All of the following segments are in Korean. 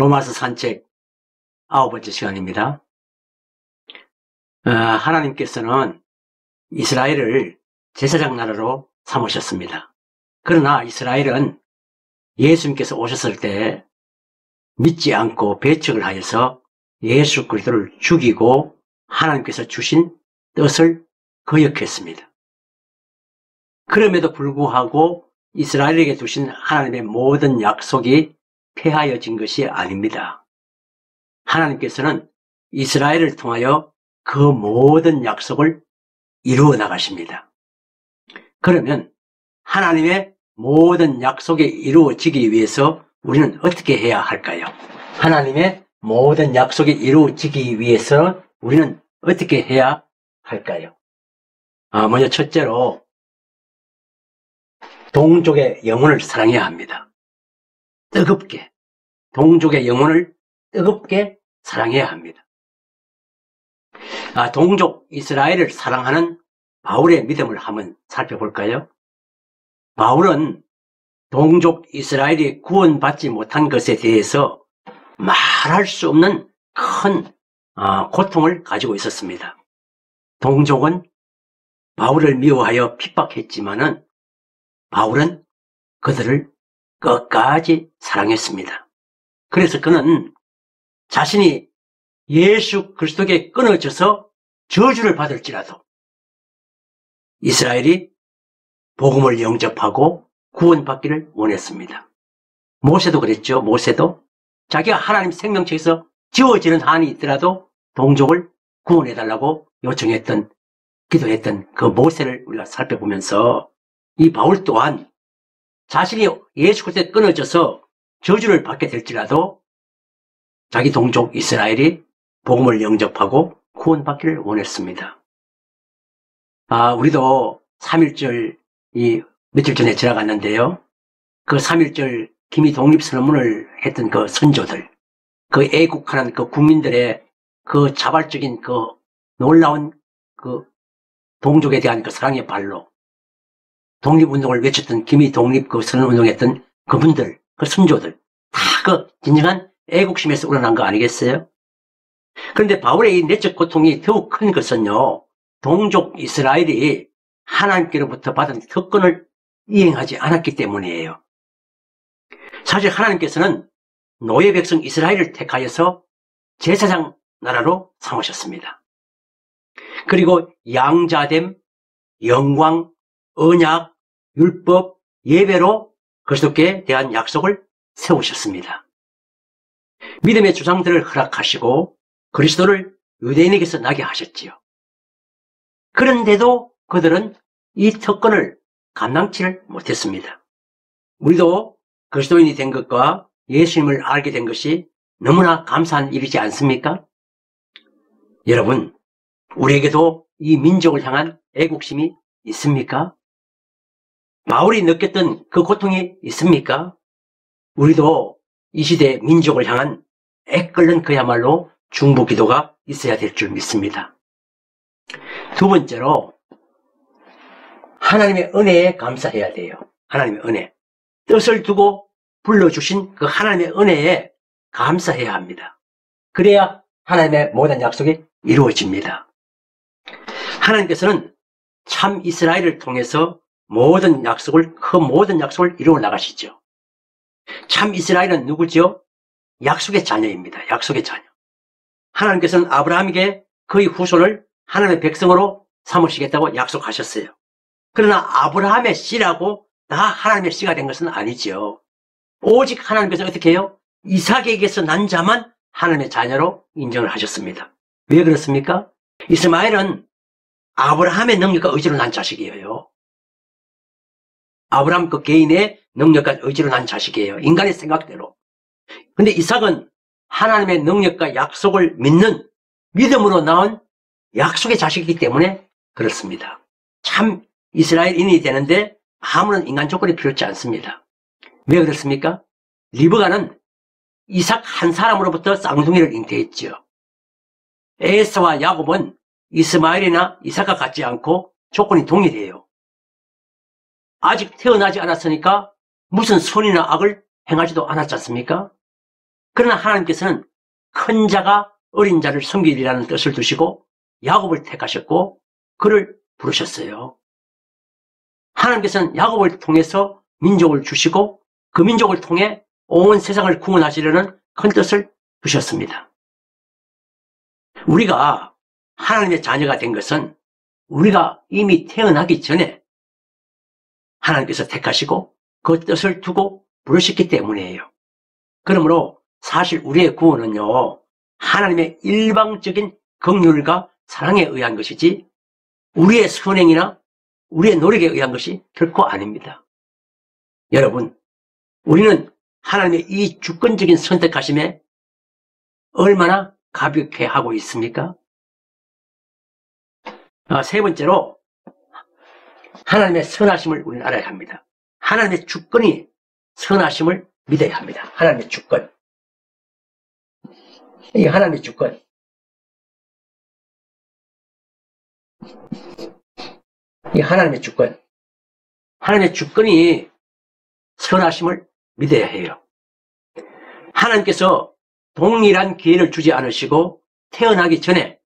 로마서 산책 9번째 시간입니다. 하나님께서는 이스라엘을 제사장 나라로 삼으셨습니다. 그러나 이스라엘은 예수님께서 오셨을 때 믿지 않고 배척을 하여서 예수 그리스도를 죽이고 하나님께서 주신 뜻을 거역했습니다. 그럼에도 불구하고 이스라엘에게 주신 하나님의 모든 약속이 폐하여진 것이 아닙니다. 하나님께서는 이스라엘을 통하여 그 모든 약속을 이루어 나가십니다. 그러면 하나님의 모든 약속이 이루어지기 위해서 우리는 어떻게 해야 할까요? 하나님의 모든 약속이 이루어지기 위해서 우리는 어떻게 해야 할까요? 먼저 첫째로 동족의 영혼을 사랑해야 합니다. 뜨겁게, 동족의 영혼을 뜨겁게 사랑해야 합니다. 동족 이스라엘을 사랑하는 바울의 믿음을 한번 살펴볼까요? 바울은 동족 이스라엘이 구원받지 못한 것에 대해서 말할 수 없는 큰 고통을 가지고 있었습니다. 동족은 바울을 미워하여 핍박했지만은 바울은 그들을 끝까지 사랑했습니다. 그래서 그는 자신이 예수 그리스도께 끊어져서 저주를 받을지라도 이스라엘이 복음을 영접하고 구원받기를 원했습니다. 모세도 그랬죠. 모세도 자기가 하나님 생명책에서 지워지는 한이 있더라도 동족을 구원해달라고 요청했던, 기도했던 그 모세를 우리가 살펴보면서 이 바울 또한 자신이 예수 그리스도에 끊어져서 저주를 받게 될지라도 자기 동족 이스라엘이 복음을 영접하고 구원받기를 원했습니다. 우리도 3.1절이 며칠 전에 지나갔는데요. 그 3.1절 기미 독립선언문을 했던 그 선조들, 그 애국하는 그 국민들의 그 자발적인 그 놀라운 그 동족에 대한 그 사랑의 발로 독립운동을 외쳤던 기미 독립 그 선언운동했던 그분들, 그 선조들, 다 그 진정한 애국심에서 우러난 거 아니겠어요? 그런데 바울의 이 내적 고통이 더욱 큰 것은요, 동족 이스라엘이 하나님께로부터 받은 특권을 이행하지 않았기 때문이에요. 사실 하나님께서는 노예 백성 이스라엘을 택하여서 제사장 나라로 삼으셨습니다. 그리고 양자됨, 영광, 언약, 율법, 예배로 그리스도께 대한 약속을 세우셨습니다. 믿음의 주장들을 허락하시고 그리스도를 유대인에게서 나게 하셨지요. 그런데도 그들은 이 특권을 감당치를 못했습니다. 우리도 그리스도인이 된 것과 예수님을 알게 된 것이 너무나 감사한 일이지 않습니까? 여러분, 우리에게도 이 민족을 향한 애국심이 있습니까? 바울이 느꼈던 그 고통이 있습니까? 우리도 이 시대 민족을 향한 애끓는 그야말로 중보기도가 있어야 될 줄 믿습니다. 두 번째로 하나님의 은혜에 감사해야 돼요. 하나님의 은혜. 뜻을 두고 불러주신 그 하나님의 은혜에 감사해야 합니다. 그래야 하나님의 모든 약속이 이루어집니다. 하나님께서는 참 이스라엘을 통해서 그 모든 약속을 이루어 나가시죠. 참 이스라엘은 누구죠? 약속의 자녀입니다. 약속의 자녀. 하나님께서는 아브라함에게 그의 후손을 하나님의 백성으로 삼으시겠다고 약속하셨어요. 그러나 아브라함의 씨라고 다 하나님의 씨가 된 것은 아니죠. 오직 하나님께서 어떻게 해요? 이삭에게서 난 자만 하나님의 자녀로 인정을 하셨습니다. 왜 그렇습니까? 이스마엘은 아브라함의 능력과 의지로 난 자식이에요. 아브라함 그 개인의 능력과 의지로 난 자식이에요. 인간의 생각대로. 근데 이삭은 하나님의 능력과 약속을 믿는 믿음으로 낳은 약속의 자식이기 때문에 그렇습니다. 참 이스라엘인이 되는데 아무런 인간 조건이 필요치 않습니다. 왜 그렇습니까? 리브가는 이삭 한 사람으로부터 쌍둥이를 잉태했지요. 에사와 야곱은 이스마엘이나 이삭과 같지 않고 조건이 동일해요. 아직 태어나지 않았으니까 무슨 선이나 악을 행하지도 않았지 않습니까? 그러나 하나님께서는 큰 자가 어린 자를 섬기리라는 뜻을 두시고 야곱을 택하셨고 그를 부르셨어요. 하나님께서는 야곱을 통해서 민족을 주시고 그 민족을 통해 온 세상을 구원하시려는 큰 뜻을 두셨습니다. 우리가 하나님의 자녀가 된 것은 우리가 이미 태어나기 전에 하나님께서 택하시고 그 뜻을 두고 부르셨기 때문이에요. 그러므로 사실 우리의 구원은요, 하나님의 일방적인 긍휼과 사랑에 의한 것이지 우리의 선행이나 우리의 노력에 의한 것이 결코 아닙니다. 여러분, 우리는 하나님의 이 주권적인 선택하심에 얼마나 가볍게 하고 있습니까? 세 번째로 하나님의 선하심을 우리는 알아야 합니다. 하나님의 주권이 선하심을 믿어야 합니다. 하나님의 주권. 이 하나님의 주권. 이 하나님의 주권. 하나님의 주권이 선하심을 믿어야 해요. 하나님께서 동일한 기회를 주지 않으시고 태어나기 전에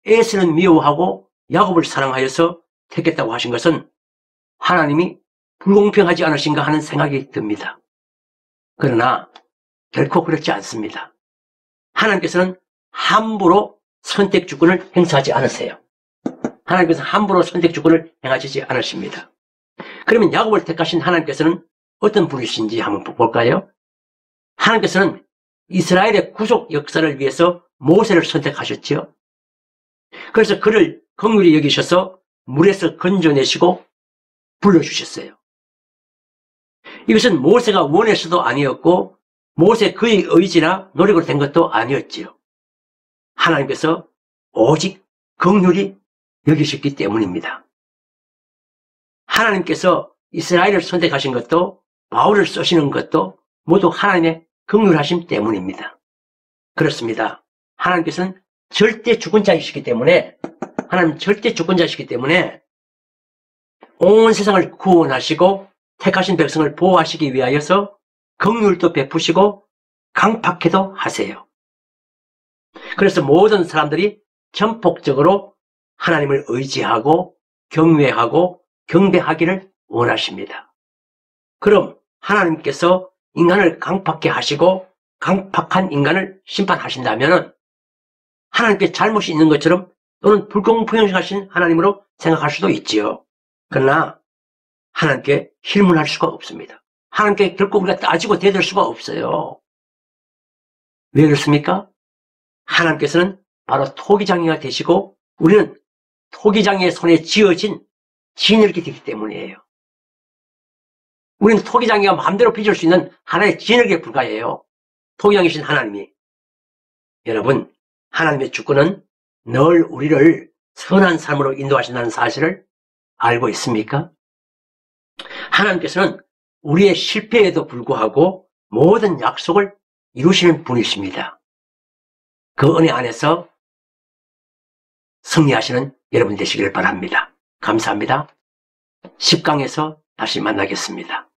에서는 미워하고 야곱을 사랑하여서 택했다고 하신 것은 하나님이 불공평하지 않으신가 하는 생각이 듭니다. 그러나 결코 그렇지 않습니다. 하나님께서는 함부로 선택 주권을 행사하지 않으세요. 하나님께서는 함부로 선택 주권을 행하시지 않으십니다. 그러면 야곱을 택하신 하나님께서는 어떤 분이신지 한번 볼까요? 하나님께서는 이스라엘의 구속 역사를 위해서 모세를 선택하셨지요. 그래서 그를 긍휼히 여기셔서 물에서 건져내시고 불러주셨어요. 이것은 모세가 원해서도 아니었고 모세 그의 의지나 노력으로 된 것도 아니었지요. 하나님께서 오직 긍휼히 여기셨기 때문입니다. 하나님께서 이스라엘을 선택하신 것도 바울을 쓰시는 것도 모두 하나님의 긍휼하심 때문입니다. 그렇습니다. 하나님께서는 절대 주권자이시기 때문에 하나님 절대 주권자이시기 때문에 온 세상을 구원하시고 택하신 백성을 보호하시기 위하여서 긍휼도 베푸시고 강팍해도 하세요. 그래서 모든 사람들이 전폭적으로 하나님을 의지하고 경외하고 경배하기를 원하십니다. 그럼 하나님께서 인간을 강팍해 하시고 강팍한 인간을 심판하신다면 하나님께 잘못이 있는 것처럼 또는 불공평하신 하나님으로 생각할 수도 있지요. 그러나 하나님께 힐문할 수가 없습니다. 하나님께 결코 우리가 따지고 대들 수가 없어요. 왜 그렇습니까? 하나님께서는 바로 토기장이가 되시고 우리는 토기장의 손에 쥐어진 진흙이 되기 때문이에요. 우리는 토기장이가 마음대로 빚을 수 있는 하나의 진흙에 불과해요. 토기장이신 하나님이. 여러분, 하나님의 주권은 늘 우리를 선한 삶으로 인도하신다는 사실을 알고 있습니까? 하나님께서는 우리의 실패에도 불구하고 모든 약속을 이루시는 분이십니다. 그 은혜 안에서 승리하시는 여러분 되시길 바랍니다. 감사합니다. 10강에서 다시 만나겠습니다.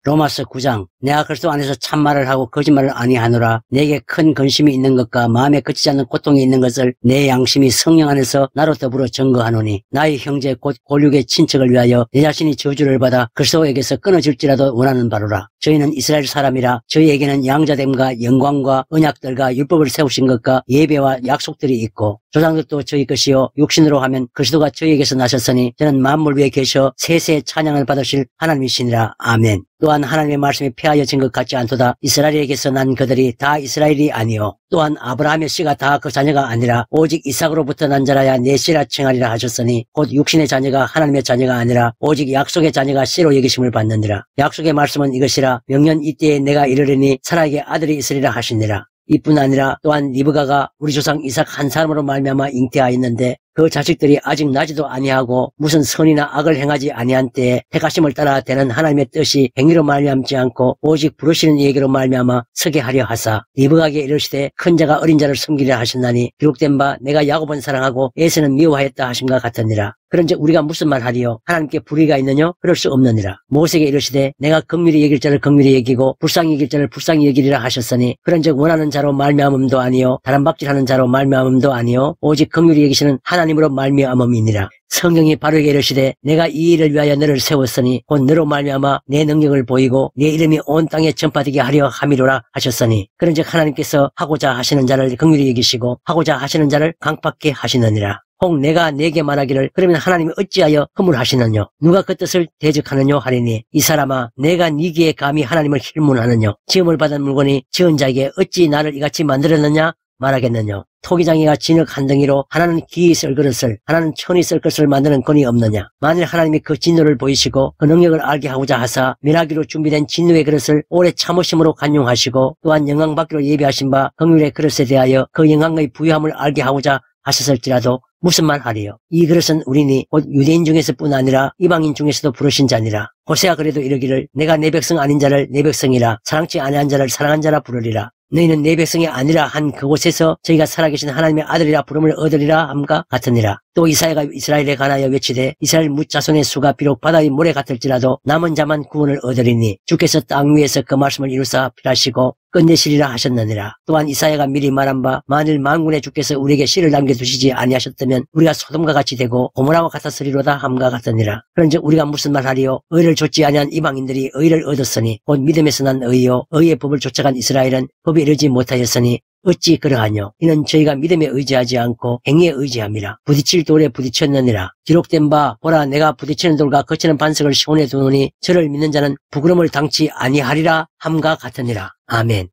로마서 9장 내가 그리스도 안에서 참말을 하고 거짓말을 아니하노라. 내게 큰 근심이 있는 것과 마음에 그치지 않는 고통이 있는 것을 내 양심이 성령 안에서 나로 더불어 증거하노니 나의 형제 곧 골육의 친척을 위하여 내 자신이 저주를 받아 그리스도에게서 끊어질지라도 원하는 바로라. 저희는 이스라엘 사람이라 저희에게는 양자됨과 영광과 언약들과 율법을 세우신 것과 예배와 약속들이 있고 조상들도 저희 것이요 육신으로 하면 그리스도가 저희에게서 나셨으니 저는 만물 위에 계셔 세세의 찬양을 받으실 하나님이시니라. 아멘. 또한 하나님의 말씀이 폐하여진 것 같지 않도다. 이스라엘에게서 난 그들이 다 이스라엘이 아니요 또한 아브라함의 씨가 다 그 자녀가 아니라 오직 이삭으로부터 난 자라야 내 씨라 칭하리라 하셨으니 곧 육신의 자녀가 하나님의 자녀가 아니라 오직 약속의 자녀가 씨로 여기심을 받느니라. 약속의 말씀은 이것이라. 명년 이때에 내가 이르리니 사라에게 아들이 있으리라 하시니라. 이뿐 아니라 또한 리브가가 우리 조상 이삭 한 사람으로 말미암아 잉태하였는데 그 자식들이 아직 나지도 아니하고 무슨 선이나 악을 행하지 아니한 때에 택하심을 따라 되는 하나님의 뜻이 행위로 말미암지 않고 오직 부르시는 얘기로 말미암아 서게 하려 하사 리브가에게 이르시되 큰 자가 어린 자를 섬기려 하셨나니 기록된 바 내가 야곱은 사랑하고 에서는 미워하였다 하심과 같으니라. 그런즉 우리가 무슨 말하리요? 하나님께 불의가 있느뇨? 그럴 수 없느니라. 모세에게 이르시되 내가 긍휼히 여길 자를 긍휼히 여기고 불쌍히 여길 자를 불쌍히 여기리라 하셨으니 그런즉 원하는 자로 말미암음도 아니요 다란박질하는 자로 말미암음도 아니요 오직 긍휼히 여기시는 하나님으로 말미암음이니라. 성경이 바르게 이르시되 내가 이 일을 위하여 너를 세웠으니 곧 너로 말미암아 내 능력을 보이고 내 이름이 온 땅에 전파되게 하려 함이로라 하셨으니 그런즉 하나님께서 하고자 하시는 자를 긍휼히 여기시고 하고자 하시는 자를 강팍게 하시느니라. 혹 내가 내게 말하기를 그러면 하나님이 어찌하여 허물하시느뇨? 누가 그 뜻을 대적하느뇨 하리니 이 사람아 내가 네게 감히 하나님을 힐문하느뇨? 지음을 받은 물건이 지은 자에게 어찌 나를 이같이 만들었느냐 말하겠느뇨? 토기장이가 진흙 한 덩이로 하나는 기이 쓸 그릇을 하나는 천이 쓸 것을 만드는 권이 없느냐? 만일 하나님이 그 진노를 보이시고 그 능력을 알게 하고자 하사 멸하기로 준비된 진노의 그릇을 오래 참으심으로 간용하시고 또한 영광받기로 예비하신 바 긍휼의 그릇에 대하여 그 영광의 부유함을 알게 하고자 하셨을지라도 무슨 말 하리요? 이 그릇은 우리니 곧 유대인 중에서뿐 아니라 이방인 중에서도 부르신 자니라. 호세아 그래도 이르기를 내가 내 백성 아닌 자를 내 백성이라 사랑치 아니한 자를 사랑한 자라 부르리라. 너희는 내 백성이 아니라 한 그곳에서 저희가 살아계신 하나님의 아들이라 부름을 얻으리라 함과 같으니라. 또 이사야가 이스라엘에 관하여 외치되 이스라엘 뭇자손의 수가 비록 바다의 모래 같을지라도 남은 자만 구원을 얻으리니 주께서 땅 위에서 그 말씀을 이루사 필하시고 끝내시리라 하셨느니라. 또한 이사야가 미리 말한 바 만일 만군의 주께서 우리에게 씨를 남겨두시지 아니하셨다면 우리가 소돔과 같이 되고 고모라와 같았으리로다 함과 같으니라. 그런즉 우리가 무슨 말하리요? 의를 좇지 아니한 이방인들이 의를 얻었으니 곧 믿음에서 난 의요 의의 법을 쫓아간 이스라엘은 법에 이르지 못하였으니 어찌 그러하뇨? 이는 저희가 믿음에 의지하지 않고 행위에 의지함이라. 부딪힐 돌에 부딪혔느니라. 기록된 바 보라 내가 부딪히는 돌과 거치는 반석을 시온에 두노니 저를 믿는 자는 부끄러움을 당치 아니하리라 함과 같으니라. 아멘.